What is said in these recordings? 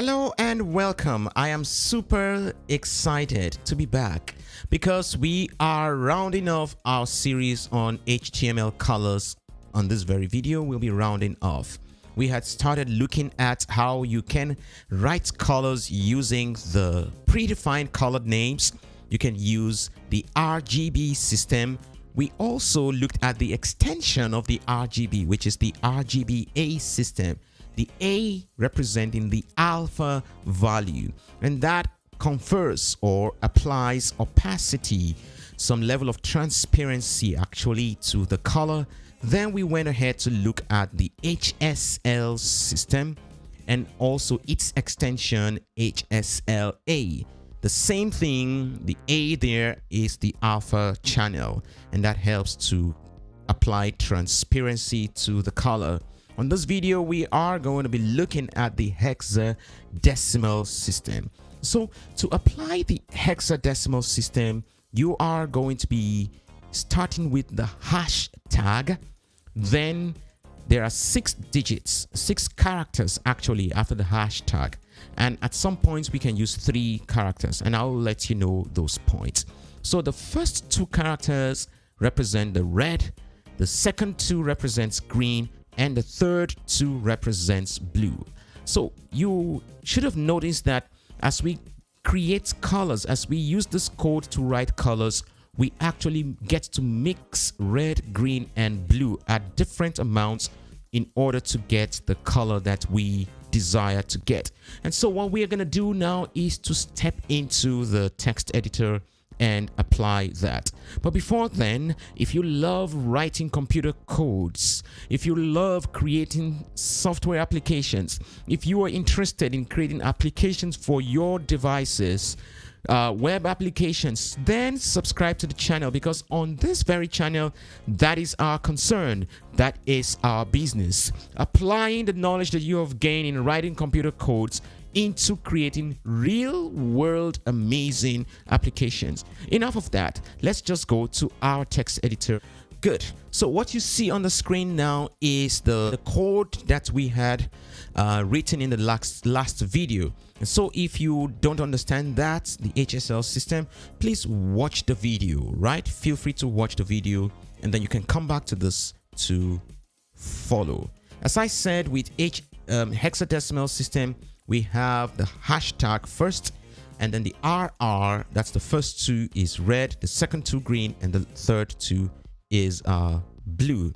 Hello and welcome. I am super excited to be back because we are rounding off our series on HTML colors. On this very video, we'll be rounding off. We had started looking at how you can write colors using the predefined colored names. You can use the RGB system. We also looked at the extension of the RGB, which is the RGBA system. The A representing the alpha value, and that confers or applies opacity, some level of transparency actually to the color. Then we went ahead to look at the HSL system and also its extension HSLA. The same thing, the A there is the alpha channel, and that helps to apply transparency to the color. On this video, we are going to be looking at the hexadecimal system. So to apply the hexadecimal system, you are going to be starting with the hashtag. Then there are 6 digits, 6 characters actually after the hashtag. And at some points we can use 3 characters, and I'll let you know those points. So the first 2 characters represent the red, the second 2 represents green, and the third 2 represents blue. So you should have noticed that as we create colors, as we use this code to write colors, we actually get to mix red, green, and blue at different amounts in order to get the color that we desire to get. And so what we are going to do now is to step into the text editor and apply that. But before then, if you love writing computer codes, if you love creating software applications, if you are interested in creating applications for your devices, web applications, then subscribe to the channel, because on this very channel, that is our concern, that is our business, applying the knowledge that you have gained in writing computer codes into creating real world amazing applications. Enough of that, let's just go to our text editor. Good. So what you see on the screen now is the code that we had written in the last video. And so if you don't understand that, the HSL system, please watch the video, right? Feel free to watch the video, and then you can come back to this to follow. As I said, with hexadecimal system, we have the hashtag first, and then the RR, that's the first 2 is red, the second 2 green, and the third 2 is blue.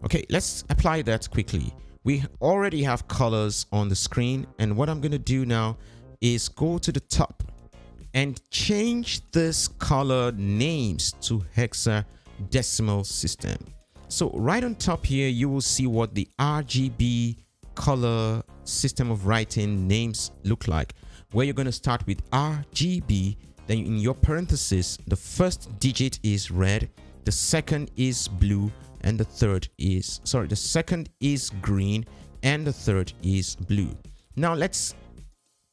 Okay, let's apply that quickly. We already have colors on the screen, and what I'm going to do now is go to the top and change this color names to hexadecimal system. So right on top here, you will see what the RGB color system of writing names look like, where you're going to start with RGB, then in your parenthesis the first digit is red, the second is blue, and the second is green, and the third is blue. Now let's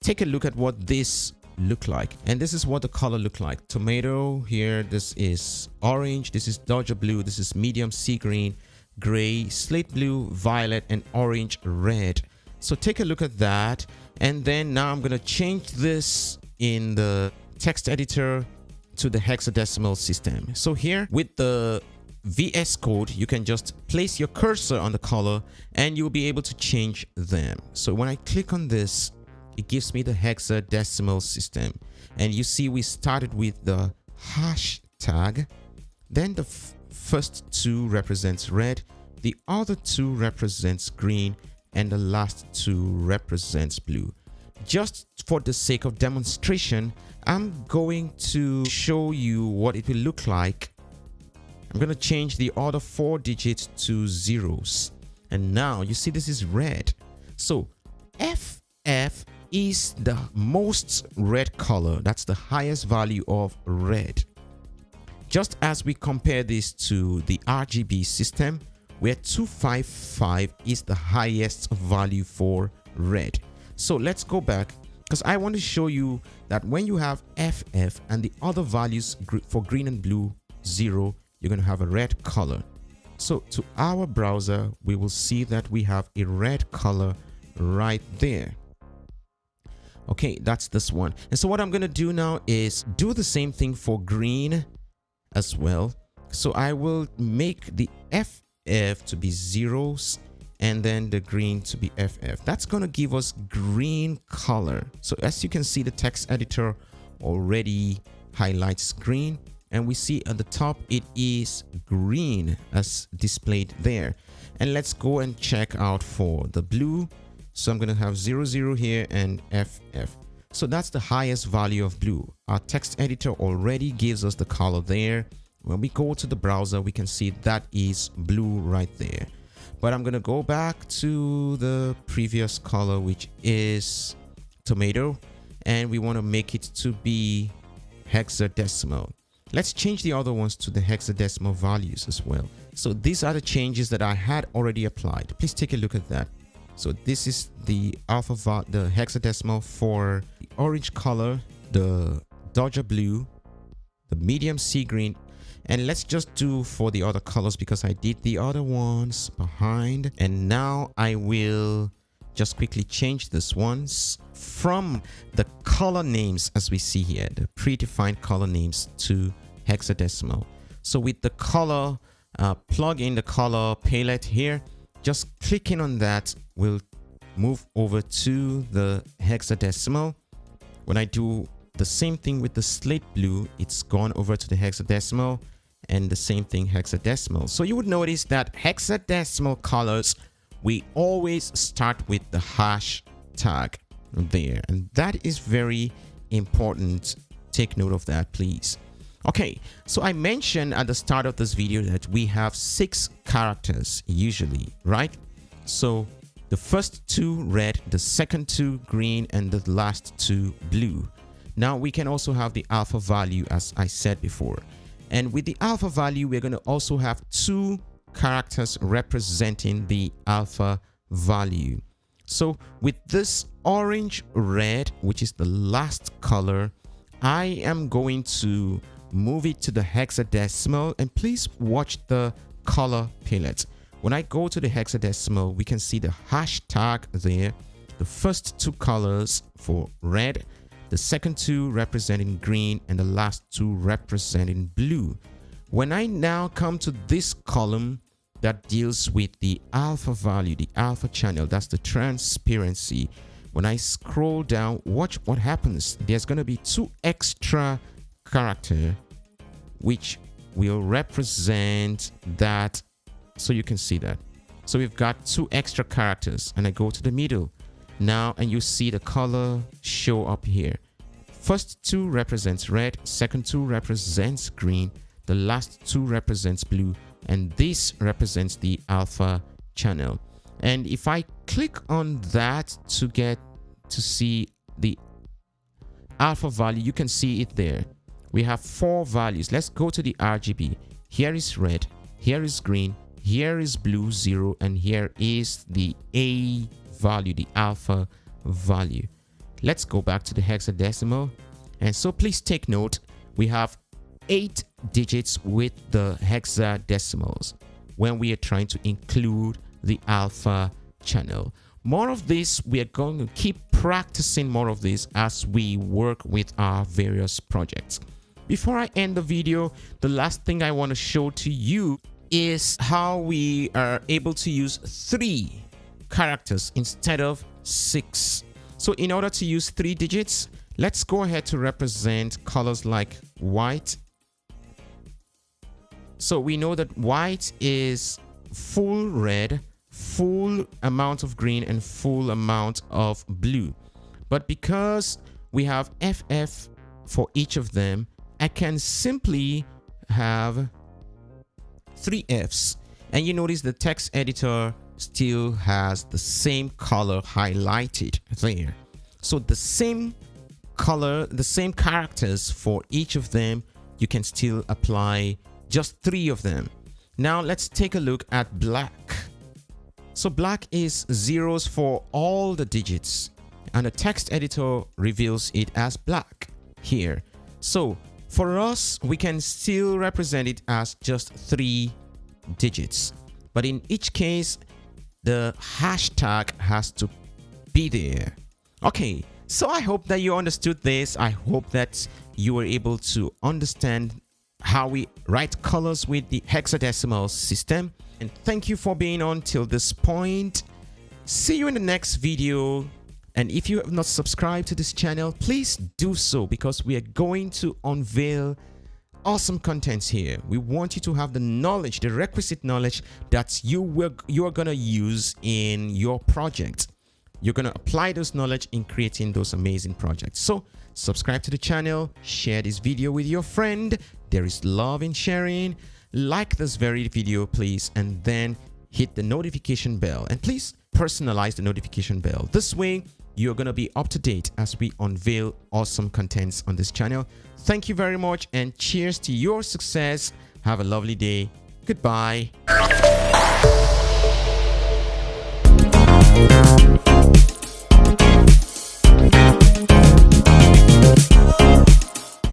take a look at what this look like, and this is what the color look like. Tomato here, this is orange, this is Dodger blue, this is medium sea green, gray, slate blue, violet, and orange red. So take a look at that, and then now I'm going to change this in the text editor to the hexadecimal system. So here with the VS Code, you can just place your cursor on the color and you'll be able to change them. So when I click on this, it gives me the hexadecimal system, and you see we started with the hashtag, then the first 2 represents red, the other 2 represents green, and the last 2 represents blue. Just for the sake of demonstration, I'm going to show you what it will look like. I'm going to change the other 4 digits to zeros, and now you see this is red. So FF is the most red color, that's the highest value of red. Just as we compare this to the RGB system, where 255 is the highest value for red. So let's go back, because I want to show you that when you have FF and the other values for green and blue 0, you're going to have a red color. So to our browser, we will see that we have a red color right there. Okay, that's this one. And so what I'm going to do now is do the same thing for green as well. So I will make the FF to be zeros and then the green to be FF. That's going to give us green color. So as you can see, the text editor already highlights green, and we see at the top it is green as displayed there. And let's go and check out for the blue. So I'm going to have 00 here and FF. So that's the highest value of blue. Our text editor already gives us the color there. When we go to the browser, we can see that is blue right there. But I'm going to go back to the previous color, which is tomato, and we want to make it to be hexadecimal. Let's change the other ones to the hexadecimal values as well. So these are the changes that I had already applied. Please take a look at that. So this is the the hexadecimal for the orange color, the Dodger blue, the medium sea green, and let's just do for the other colors because I did the other ones behind. And now I will just quickly change this ones from the color names as we see here, the predefined color names, to hexadecimal. So with the color, plug in the color palette here, just clicking on that will move over to the hexadecimal. When I do the same thing with the slate blue, it's gone over to the hexadecimal, and the same thing hexadecimal. So you would notice that hexadecimal colors, we always start with the hash tag there, and that is very important. Take note of that, please. Okay, so I mentioned at the start of this video that we have 6 characters usually, right? So the first 2 red, the second 2 green, and the last 2 blue. Now we can also have the alpha value, as I said before. And with the alpha value, we're going to also have 2 characters representing the alpha value. So with this orange red, which is the last color, I am going to move it to the hexadecimal, and please watch the color palette. When I go to the hexadecimal, we can see the hashtag there, the first 2 colors for red, the second 2 representing green, and the last 2 representing blue. When I now come to this column that deals with the alpha value, the alpha channel, that's the transparency. When I scroll down, watch what happens. There's going to be 2 extra characters which will represent that. So you can see that. So we've got 2 extra characters, and I go to the middle now, and you see the color show up here. First 2 represents red, second 2 represents green, the last 2 represents blue, and this represents the alpha channel. And if I click on that to get to see the alpha value, you can see it there. We have 4 values. Let's go to the RGB. Here is red, here is green, here is blue 0, and here is the A value, the alpha value. Let's go back to the hexadecimal. And so please take note, we have 8 digits with the hexadecimals when we are trying to include the alpha channel. More of this, we are going to keep practicing more of this as we work with our various projects. Before I end the video, the last thing I want to show to you is how we are able to use 3 characters instead of 6. So in order to use 3 digits, let's go ahead to represent colors like white. So we know that white is full red, full amount of green, and full amount of blue. But because we have FF for each of them, I can simply have 3 Fs. And you notice the text editor still has the same color highlighted there. So the same color, the same characters for each of them, you can still apply just 3 of them. Now let's take a look at black. So black is zeros for all the digits, and the text editor reveals it as black here. So for us, we can still represent it as just 3 digits, but in each case, the hashtag has to be there. Okay, So I hope that you understood this. I hope that you were able to understand how we write colors with the hexadecimal system. And thank you for being on till this point. See you in the next video. And if you have not subscribed to this channel, please do so, because we are going to unveil awesome contents here. We want you to have the knowledge, the requisite knowledge that you are going to use in your project. You're going to apply those knowledge in creating those amazing projects. So subscribe to the channel, share this video with your friend. There is love in sharing. Like this very video, please, and then hit the notification bell. And please personalize the notification bell. This way, you're going to be up to date as we unveil awesome contents on this channel. Thank you very much, and cheers to your success. Have a lovely day. Goodbye.